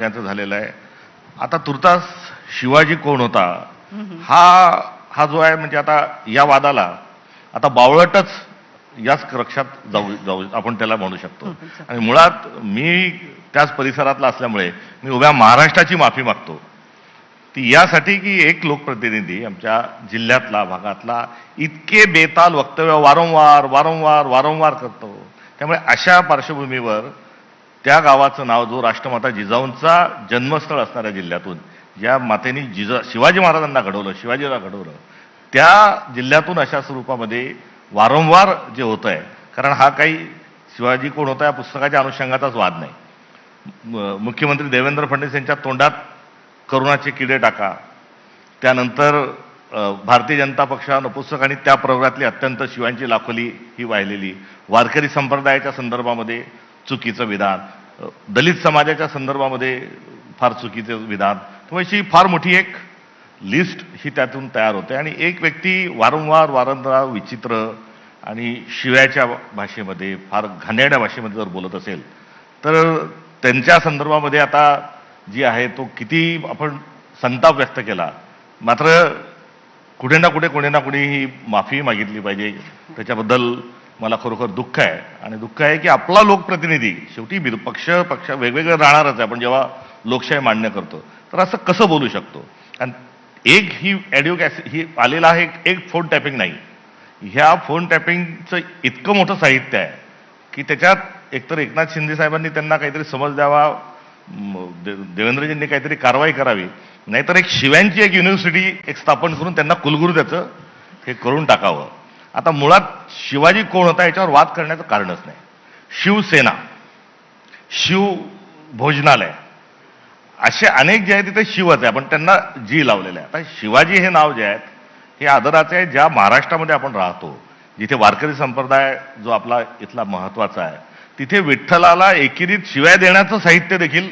यांचं झालेलं आहे. आता तुर्तास शिवाजी कोण होता हा हा जो आहे, म्हणजे आता या वादाला आता बावळटच याच कक्षात जाऊ जाऊ आपण त्याला म्हणू शकतो. आणि मुळात मी त्याच परिसरातला असल्यामुळे मी उभ्या महाराष्ट्राची माफी मागतो, ती यासाठी की एक लोकप्रतिनिधी आमच्या जिल्ह्यातला भागातला इतके बेताल वक्तव्य वारंवार वारंवार वारंवार करतो. त्यामुळे अशा पार्श्वभूमीवर त्या गावाचं नाव, जो राष्ट्रमाता जिजाऊंचा जन्मस्थळ असणाऱ्या जिल्ह्यातून, ज्या मातेने शिवाजी महाराजांना घडवलं, शिवाजीला घडवलं, त्या जिल्ह्यातून अशा स्वरूपामध्ये वारंवार जे होत आहे, कारण हा काही शिवाजी कोण होता या पुस्तकाच्या अनुषंगाचाच वाद नाही. मुख्यमंत्री देवेंद्र फडणवीस यांच्या तोंडात करोनाचे किडे टाका, त्यानंतर भारतीय जनता पक्षानं पुस्तक आणि त्या प्रवर्गातली अत्यंत शिवांची लाखोली ही वाहिलेली, वारकरी संप्रदायाच्या संदर्भामध्ये चुकीचं विधान, दलित समाजाच्या संदर्भामध्ये फार चुकीचं विधान, त्यामुळे ही फार मोठी एक लिस्ट ही त्यातून तयार होते. आणि एक व्यक्ती वारंवार वारंवार विचित्र आणि शिव्याच्या भाषेमध्ये, फार घाणेरड्या भाषेमध्ये जर बोलत असेल तर त्यांच्या संदर्भामध्ये आता जी आहे तो किती आपण संताप व्यक्त केला, मात्र कुठे ना कुठे कोणी ना कोणी ही माफी मागितली पाहिजे. त्याच्याबद्दल मला खरोखर दुःख आहे. आणि दुःख आहे की आपला लोकप्रतिनिधी, शेवटी पक्ष वेगवेगळं राहणारच आहे, आपण जेव्हा लोकशाही मान्य करतो तर असं कसं बोलू शकतो. आणि एक ही ऑडिओ ही आलेला आहे, एक फोन टॅपिंग नाही, ह्या फोन टॅपिंगचं इतकं मोठं साहित्य आहे की त्याच्यात एकतर एकनाथ शिंदे साहेबांनी त्यांना काहीतरी समज द्यावा, देवेंद्रजींनी काहीतरी कारवाई करावी, नाहीतर एक शिव्यांची एक युनिव्हर्सिटी एक स्थापन करून त्यांना कुलगुरू त्याचं हे करून टाकावं. आता मुळात शिवाजी कोण होता याच्यावर वाद करण्याचं कारणच नाही. शिवसेना, शिव भोजनालय, असे अनेक जे आहे तिथे शिवच आहे, पण त्यांना जी लावलेलं आहे. आता शिवाजी हे नाव जे आहेत हे आदराचे आहे. ज्या महाराष्ट्रामध्ये आपण राहतो, जिथे वारकरी संप्रदाय जो आपला इथला महत्वाचा आहे, तिथे विठ्ठलाला एकेरीत शिव्या देण्याचं साहित्य देखील,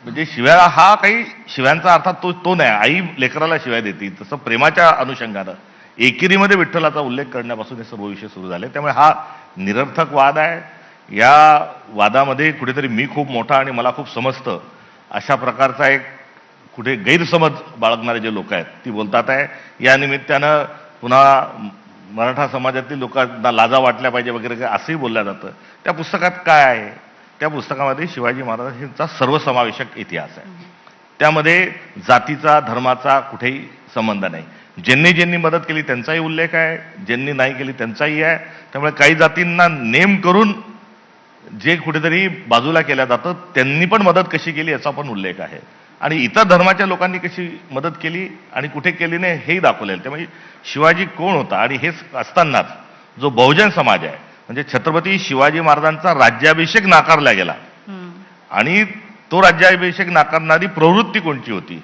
म्हणजे शिव्या हा काही शिव्यांचा अर्थात तो नाही, आई लेकराला शिव्या देते तसं प्रेमाच्या अनुषंगानं एकेरीमध्ये विठ्ठलाचा उल्लेख करण्यापासून हे सर्व विषय सुरू झाले. त्यामुळे हा निरर्थक वाद आहे. या वादामध्ये कुठेतरी मी खूप मोठा आणि मला खूप समजतं अशा प्रकारचा एक कुठे गैरसमज बाळगणारे जे लोक आहेत ती बोलतात आहे. या निमित्तानं पुन्हा मराठा समाजातील लोकांना लाजा वाटल्या पाहिजे वगैरे असंही बोललं जातं. त्या पुस्तकात काय आहे? त्या पुस्तकामध्ये शिवाजी महाराजांचा सर्वसमावेशक इतिहास आहे. त्यामध्ये जातीचा, धर्माचा कुठेही संबंध नाही. ज्यांनी मदत केली त्यांचाही उल्लेख आहे, ज्यांनी नाही केली त्यांचाही आहे. त्यामुळे काही जातींना नेम करून जे कुठेतरी बाजूला केलं जातं, त्यांनी पण मदत कशी केली याचा पण उल्लेख आहे. आणि इतर धर्माच्या लोकांनी कशी मदत केली आणि कुठे केली नाही हेही दाखवलेलं. त्यामुळे शिवाजी कोण होता, आणि हेच असतानाच जो बहुजन समाज आहे, म्हणजे छत्रपती शिवाजी महाराजांचा राज्याभिषेक नाकारला गेला आणि तो राज्याभिषेक नाकारणारी प्रवृत्ती कोणची होती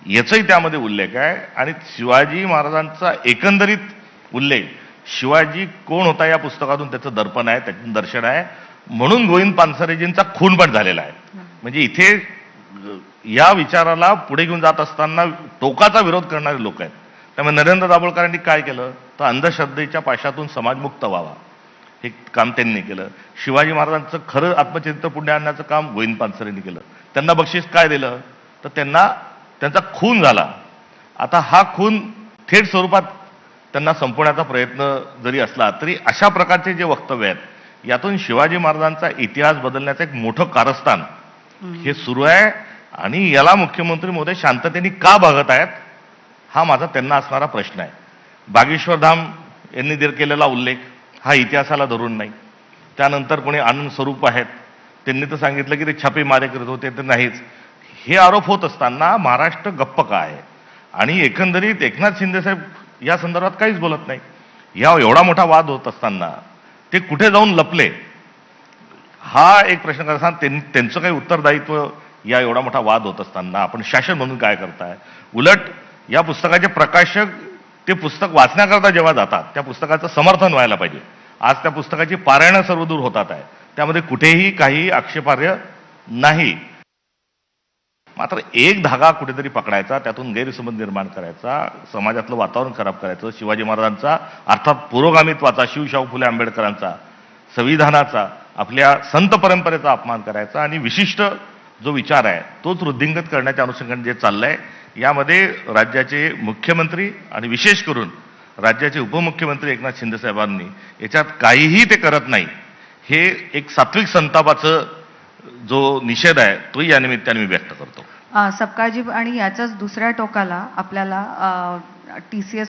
याचाही त्यामध्ये उल्लेख आहे. आणि शिवाजी महाराजांचा एकंदरीत उल्लेख, शिवाजी कोण होता या पुस्तकातून त्याचं दर्पण आहे, त्यातून दर्शन आहे. म्हणून गोविंद पानसरेजींचा खून पण झालेला आहे. म्हणजे इथे या विचाराला पुढे घेऊन जात असताना टोकाचा विरोध करणारे लोक आहेत. त्यामुळे नरेंद्र दाभोळकरांनी काय केलं तर अंधश्रद्धेच्या पाशातून समाजमुक्त व्हावा हे काम त्यांनी केलं. शिवाजी महाराजांचं खरं आत्मचरित्र पुढे आणण्याचं काम गोविंद पानसरेंनी केलं. त्यांना बक्षीस काय दिलं तर त्यांचा खून झाला. आता हा खून थेट स्वरूपात त्यांना संपवण्याचा प्रयत्न जरी असला तरी अशा प्रकारचे जे वक्तव्य आहेत यातून शिवाजी महाराजांचा इतिहास बदलण्याचं एक मोठं कारस्थान हे सुरू आहे. आणि याला मुख्यमंत्री महोदय शांततेने का बघत आहेत हा माझा त्यांना असणारा प्रश्न आहे. बागेश्वर धाम यांनी केलेला उल्लेख हा इतिहासाला धरून नाही. त्यानंतर कोणी आनंद स्वरूप आहेत, त्यांनी तर सांगितलं की ते छापे मारे करत होते, तर नाहीच. हे आरोप होत असताना महाराष्ट्र गप्प का आहे? आणि एकंदरीत एकनाथ शिंदे साहेब या संदर्भात काहीच बोलत नाही. या एवढा मोठा वाद होत असताना ते कुठे जाऊन लपले हा एक प्रश्न करताना त्यांचं काही उत्तरदायित्व या एवढा मोठा वाद होत असताना आपण शासन म्हणून काय करताय? उलट या पुस्तकाचे प्रकाशक ते पुस्तक वाचण्याकरता जेव्हा जातात त्या पुस्तकाचं समर्थन व्हायला पाहिजे. आज त्या पुस्तकाची पारायणं सर्वदूर होतात आहे, त्यामध्ये कुठेही काही आक्षेपार्ह नाही. मात्र एक धागा कुठेतरी पकडायचा, त्यातून गैरसमज निर्माण करायचा, समाजातलं वातावरण खराब करायचं, शिवाजी महाराजांचा अर्थात पुरोगामित्वाचा, शिवशाहू फुले आंबेडकरांचा, संविधानाचा, आपल्या संत परंपरेचा अपमान करायचा आणि विशिष्ट जो विचार आहे तोच वृद्धिंगत करण्याच्या अनुषंगाने जे चाललंय, यामध्ये राज्याचे मुख्यमंत्री आणि विशेष करून राज्याचे उपमुख्यमंत्री एकनाथ शिंदे साहेबांनी याच्यात काहीही ते करत नाही, हे एक सात्विक संतापाचं जो निषेध आहे तोही या निमित्ताने मी व्यक्त करतो. सपकाळजी, आणि याच्याच दुसऱ्या टोकाला आपल्याला TCS